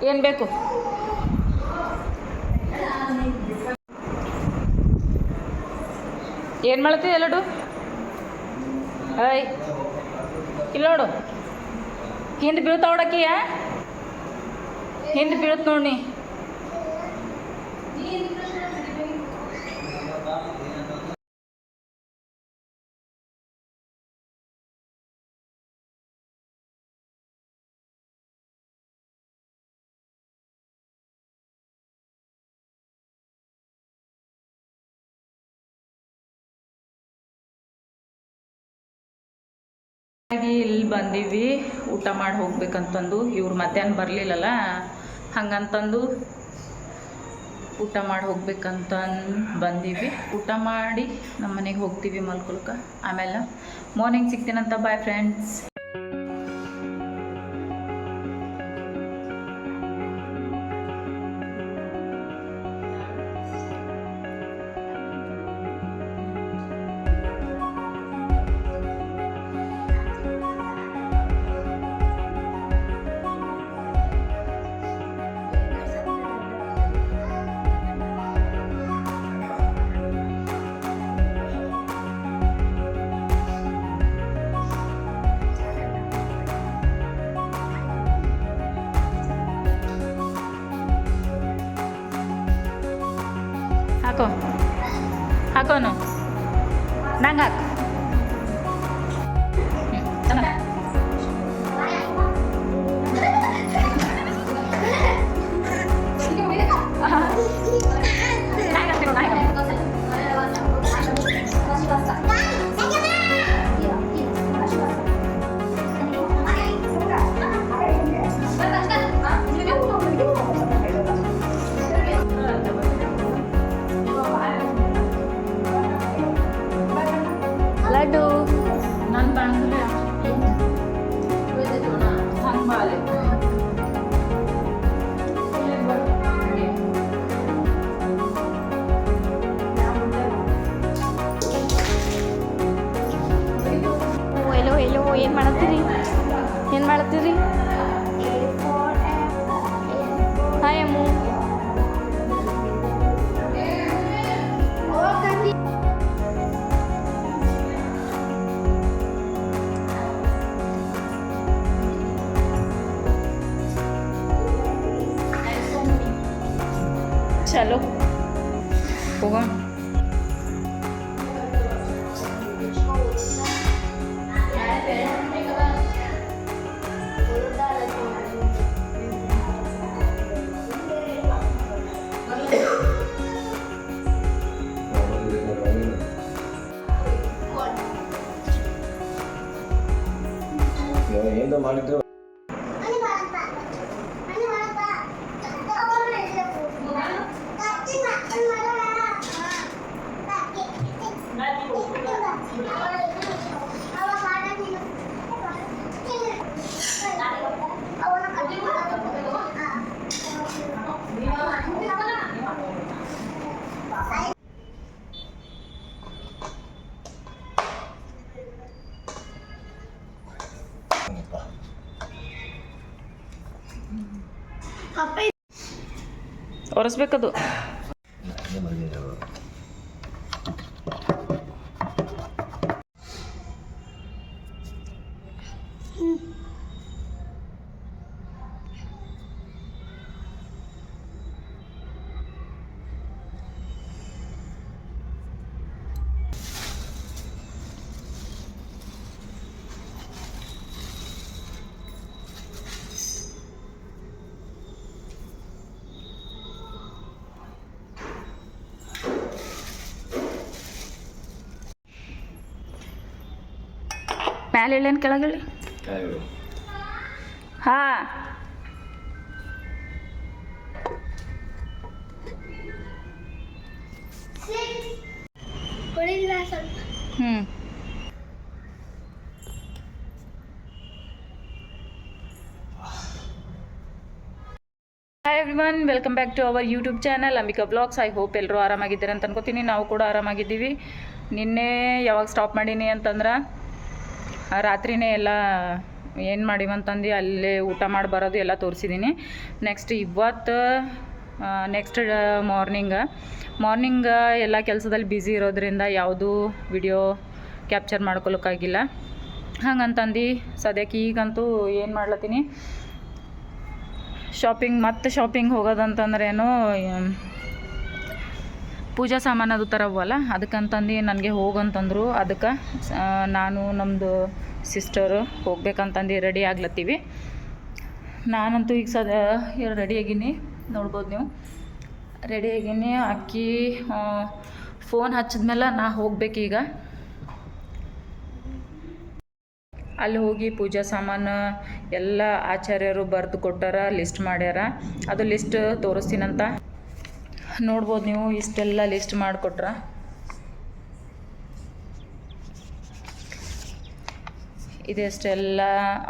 ಏನು ಬೇಕು? ಏನು ಮಾಡ್ತೀವಿ ಎಲ್ಲಡು? ಐ ಇಲ್ಲ ನೋಡು, ಹಿಂದೆ ಬೀಳ್ತಾ ಹೊಡಕಿಯ, ಹಿಂದೆ ಬೀಳುತ್ತೆ ನೋಡಿ. ಇಲ್ಲಿ ಬಂದೀವಿ ಊಟ ಮಾಡಿ ಹೋಗ್ಬೇಕಂತಂದು. ಇವ್ರು ಮಧ್ಯಾಹ್ನ ಬರಲಿಲ್ಲಲ್ಲ, ಹಂಗಂತಂದು ಊಟ ಮಾಡಿ ಹೋಗ್ಬೇಕಂತ ಬಂದೀವಿ. ಊಟ ಮಾಡಿ ನಮ್ಮ ಮನೆಗೆ ಹೋಗ್ತೀವಿ ಮಲ್ಕೊಳಕ್ಕೆ. ಆಮೇಲೆ ಮಾರ್ನಿಂಗ್ ಸಿಗ್ತೀನಂತ. Bye friends. ಹಾಕೋ ಹಾಕೋನು ನಂಗೆ ಹಾಕು. ಲಡ್ಡು ನನ್ನ ಬ್ಯಾಂಕಲ್ಲಿ ಹಂಬಾಲೆ ಎಲ್ಲೋ ಎಲ್ಲೋ ಏನು ಮಾಡತ್ತೀರಿ? ಏನು ಮಾಡತ್ತೀರಿ? ಹಾಯ್ ಅಮ್ಮು. चलो होगा। ಏನು ಮಾಡಿದ್ರು ಒರೆಸ್ಬೇಕದು. ಮ್ಯಾಲೆ ಹೇಳೇನು ಕೆಳಗೆ ಹೇಳಿ? ಹಾಂ ಹ್ಞೂ. Hi everyone, welcome back to our YouTube channel Ambika blogs. I hope ಎಲ್ಲರೂ ಆರಾಮಾಗಿದ್ದಾರೆ ಅಂತ ಅನ್ಕೋತೀನಿ. ನಾವು ಕೂಡ ಆರಾಮಾಗಿದ್ದೀವಿ. ನಿನ್ನೆ ಯಾವಾಗ ಸ್ಟಾಪ್ ಮಾಡೀನಿ ಅಂತಂದ್ರೆ ರಾತ್ರಿನೇ ಎಲ್ಲ ಏನು ಮಾಡಿವಂತಂದು ಅಲ್ಲೇ ಊಟ ಮಾಡಿ ಬರೋದು ಎಲ್ಲ ತೋರಿಸಿದ್ದೀನಿ. ನೆಕ್ಸ್ಟ್ ಇವತ್ತು ನೆಕ್ಸ್ಟ್ ಮಾರ್ನಿಂಗ್ ಎಲ್ಲ ಕೆಲಸದಲ್ಲಿ ಬ್ಯುಸಿ ಇರೋದ್ರಿಂದ ಯಾವುದೂ ವಿಡಿಯೋ ಕ್ಯಾಪ್ಚರ್ ಮಾಡ್ಕೊಳಕ್ಕಾಗಿಲ್ಲ. ಹಂಗಂತಂದು ಸದ್ಯಕ್ಕೆ ಈಗಂತೂ ಏನು ಮಾಡ್ಲತ್ತೀನಿ, ಶಾಪಿಂಗ್ ಹೋಗೋದಂತಂದ್ರೇನು ಪೂಜಾ ಸಾಮಾನು ಅದು ತರವಲ್ಲ, ಅದಕ್ಕಂತಂದು ನನಗೆ ಹೋಗಂತಂದರು. ಅದಕ್ಕೆ ನಾನು ನಮ್ಮದು ಸಿಸ್ಟರು ಹೋಗ್ಬೇಕಂತಂದು ರೆಡಿ ಆಗ್ಲತ್ತೀವಿ. ನಾನಂತೂ ಈಗ ರೆಡಿಯಾಗೀನಿ, ನೋಡ್ಬೋದು ನೀವು ರೆಡಿಯಾಗೀನಿ. ಅಕ್ಕಿ ಫೋನ್ ಹಚ್ಚಿದ್ಮೇಲೆ ನಾ ಹೋಗ್ಬೇಕೀಗ. ಅಲ್ಲಿ ಹೋಗಿ ಪೂಜಾ ಸಾಮಾನು ಎಲ್ಲ ಆಚಾರ್ಯರು ಬರೆದು ಕೊಟ್ಟಾರ, ಲಿಸ್ಟ್ ಮಾಡ್ಯಾರ. ಅದು ಲಿಸ್ಟ್ ತೋರಿಸ್ತೀನಂತ ನೋಡ್ಬೋದು ನೀವು. ಇಷ್ಟೆಲ್ಲ ಲಿಸ್ಟ್ ಮಾಡಿಕೊಟ್ರ. ಇದೆಷ್ಟೆಲ್ಲ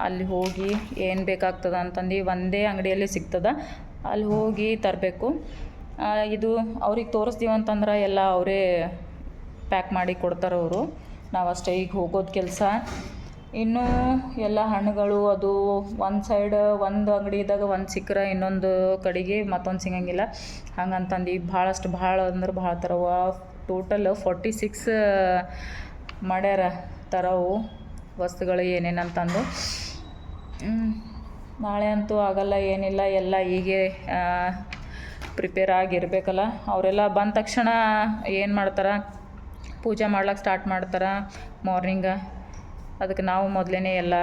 ಅಲ್ಲಿ ಹೋಗಿ ಏನು ಬೇಕಾಗ್ತದ ಅಂತಂದು ಒಂದೇ ಅಂಗಡಿಯಲ್ಲಿ ಸಿಗ್ತದ, ಅಲ್ಲಿ ಹೋಗಿ ತರಬೇಕು. ಇದು ಅವ್ರಿಗೆ ತೋರಿಸ್ತೀವಿ ಅಂತಂದ್ರೆ ಎಲ್ಲ ಅವರೇ ಪ್ಯಾಕ್ ಮಾಡಿ ಕೊಡ್ತಾರೆ ಅವರು, ನಾವು ಅಷ್ಟೇ ಈಗ ಹೋಗೋದು ಕೆಲಸ. ಇನ್ನೂ ಎಲ್ಲ ಹಣ್ಣುಗಳು ಅದು ಒಂದು ಸೈಡ್ ಒಂದು ಅಂಗಡಿದಾಗ ಒಂದು ಸಿಕ್ಕರೆ ಇನ್ನೊಂದು ಕಡೆಗೆ ಮತ್ತೊಂದು ಸಿಗಂಗಿಲ್ಲ. ಹಂಗಂತಂದು ಭಾಳ ಅಂದ್ರೆ ಭಾಳ ಥರವ. ಟೋಟಲ್ 46 ಮಾಡ್ಯಾರ ಥರವು ವಸ್ತುಗಳು ಏನೇನಂತಂದು. ನಾಳೆ ಅಂತೂ ಆಗಲ್ಲ, ಏನಿಲ್ಲ, ಎಲ್ಲ ಹೀಗೆ ಪ್ರಿಪೇರ್ ಆಗಿರ್ಬೇಕಲ್ಲ. ಅವರೆಲ್ಲ ಬಂದ ತಕ್ಷಣ ಏನು ಮಾಡ್ತಾರೆ, ಪೂಜೆ ಮಾಡ್ಲಿಕ್ಕೆ ಸ್ಟಾರ್ಟ್ ಮಾಡ್ತಾರೆ ಮಾರ್ನಿಂಗ. ಅದಕ್ಕೆ ನಾವು ಮೊದಲೇ ಎಲ್ಲ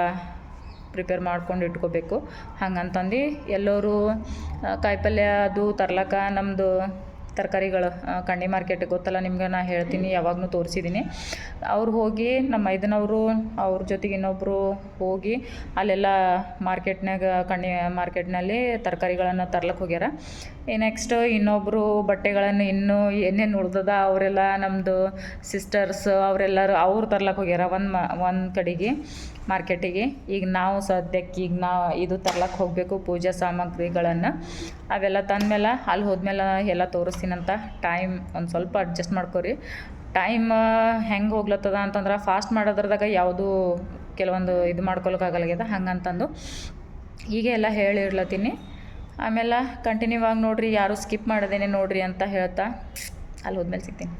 ಪ್ರಿಪೇರ್ ಮಾಡ್ಕೊಂಡು ಇಟ್ಕೋಬೇಕು. ಹಂಗಂತಂದು ಎಲ್ಲರೂ ಕಾಯಿಪಲ್ಯ ಅದು ತರ್ಲಕ್ಕ ನಮ್ಮದು ತರಕಾರಿಗಳು ಕಂಡಿ ಮಾರ್ಕೆಟ್ ಗೊತ್ತಲ್ಲ ನಿಮ್ಗೆ, ನಾನು ಹೇಳ್ತೀನಿ, ಯಾವಾಗಲೂ ತೋರಿಸಿದ್ದೀನಿ. ಅವ್ರು ಹೋಗಿ ನಮ್ಮ ಮೈದನವರು ಅವ್ರ ಜೊತೆಗೆ ಇನ್ನೊಬ್ಬರು ಹೋಗಿ ಅಲ್ಲೆಲ್ಲ ಕಂಡಿ ಮಾರ್ಕೆಟ್ನಲ್ಲಿ ತರಕಾರಿಗಳನ್ನು ತರ್ಲಕ್ಕೆ ಹೋಗ್ಯಾರ. ನೆಕ್ಸ್ಟ್ ಇನ್ನೊಬ್ಬರು ಬಟ್ಟೆಗಳನ್ನು ಇನ್ನೂ ಏನೇನು ಉಳ್ದದ ಅವರೆಲ್ಲ ನಮ್ಮದು ಸಿಸ್ಟರ್ಸ್ ಅವರೆಲ್ಲರೂ ಅವ್ರು ತರ್ಲಕ್ಕೆ ಹೋಗ್ಯಾರ ಒಂದು ಕಡೆಗೆ ಮಾರ್ಕೆಟಿಗೆ. ಈಗ ನಾವು ಸದ್ಯಕ್ಕೆ ಇದು ತರ್ಲಕ್ಕೆ ಹೋಗಬೇಕು ಪೂಜಾ ಸಾಮಗ್ರಿಗಳನ್ನು. ಅವೆಲ್ಲ ತಂದಮೇಲೆ ಅಲ್ಲಿ ಹೋದ್ಮೇಲೆ ಎಲ್ಲ ತೋರಿಸ್ತೀನಂತ. ಟೈಮ್ ಒಂದು ಸ್ವಲ್ಪ ಅಡ್ಜಸ್ಟ್ ಮಾಡ್ಕೊರಿ. ಟೈಮ್ ಹೆಂಗೆ ಹೋಗ್ಲತ್ತದ ಅಂತಂದ್ರೆ ಫಾಸ್ಟ್ ಮಾಡೋದ್ರದಾಗ ಯಾವುದೂ ಕೆಲವೊಂದು ಇದು ಮಾಡ್ಕೊಳಕ್ಕಾಗಲ್ಲಾಗ್ಯದ. ಹಂಗಂತಂದು ಈಗ ಎಲ್ಲ ಹೇಳಿರ್ಲತ್ತೀನಿ. ಆಮೇಲೆ ಕಂಟಿನ್ಯೂ ಆಗಿ ನೋಡಿರಿ, ಯಾರು ಸ್ಕಿಪ್ ಮಾಡೋದೇನೆ ನೋಡಿರಿ ಅಂತ ಹೇಳ್ತಾ ಅಲ್ಲಿ ಹೋದ್ಮೇಲೆ ಸಿಗ್ತೀನಿ.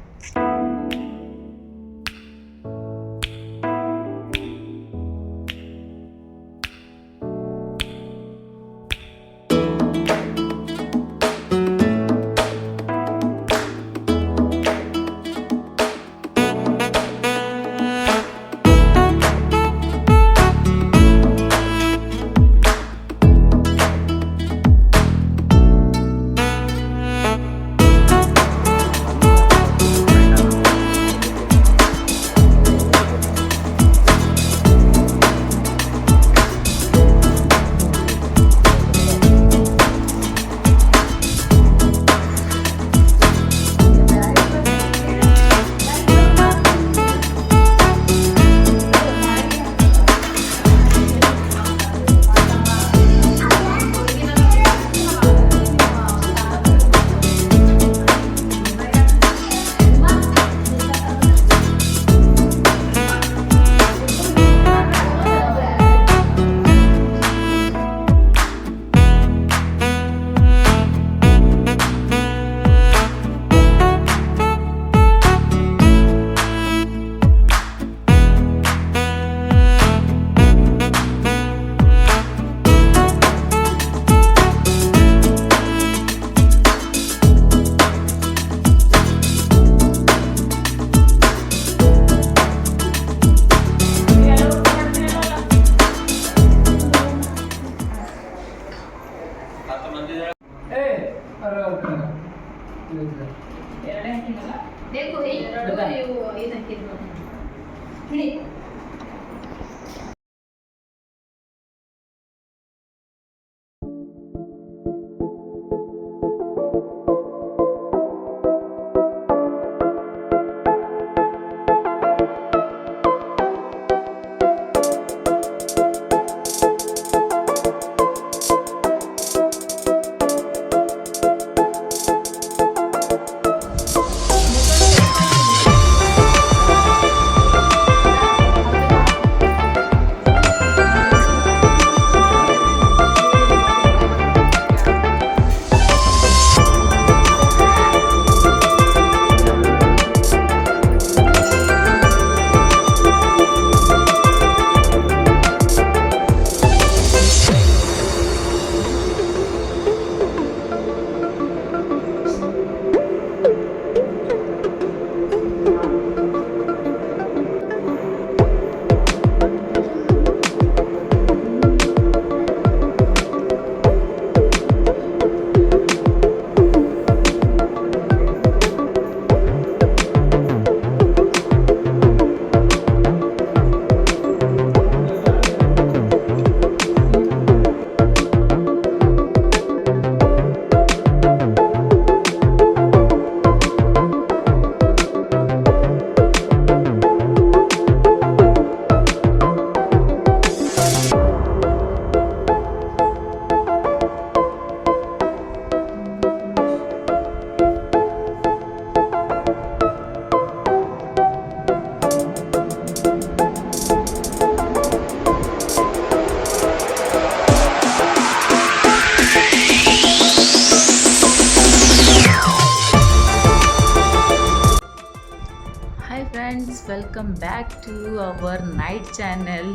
Welcome back to our night channel.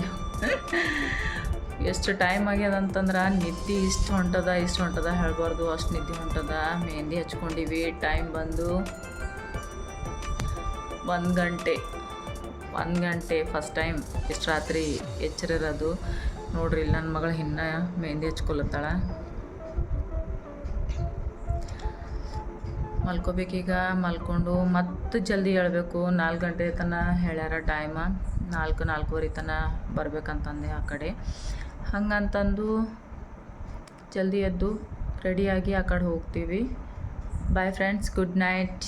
ಎಷ್ಟು ಟೈಮ್ ಆಗ್ಯದ ಅಂತಂದ್ರೆ ನಿದ್ದೆ ಇಷ್ಟು ಹೊಂಟದ ಹೇಳ್ಬಾರ್ದು, ಅಷ್ಟು ನಿದ್ದೆ ಹೊಂಟದ. ಮೆಹಂದಿ ಹಚ್ಕೊಂಡಿವಿ. ಟೈಮ್ ಬಂದು 1 ಗಂಟೆ ಫಸ್ಟ್ ಟೈಮ್ ಇಷ್ಟು ರಾತ್ರಿ ಎಚ್ಚರಿರೋದು. ನೋಡ್ರಿ ಇಲ್ಲಿ ನನ್ನ ಮಗಳು ಇನ್ನು ಮೆಹಂದಿ ಹಚ್ಕೊಳತ್ತಾಳ. ಮಲ್ಕೋಬೇಕೀಗ. ಮಲ್ಕೊಂಡು ಮತ್ತೆ ಜಲ್ದಿ ಹೇಳ್ಬೇಕು. 4 ಗಂಟೆ ತನಕ ಹೇಳ್ಯಾರ ಟೈಮ. 4-4:15 ತನಕ ಬರ್ಬೇಕಂತಂದೆ ಆ ಕಡೆ. ಹಂಗಂತಂದು ಜಲ್ದಿ ಎದ್ದು ರೆಡಿಯಾಗಿ ಆ ಕಡೆ ಹೋಗ್ತೀವಿ. Bye friends, good night.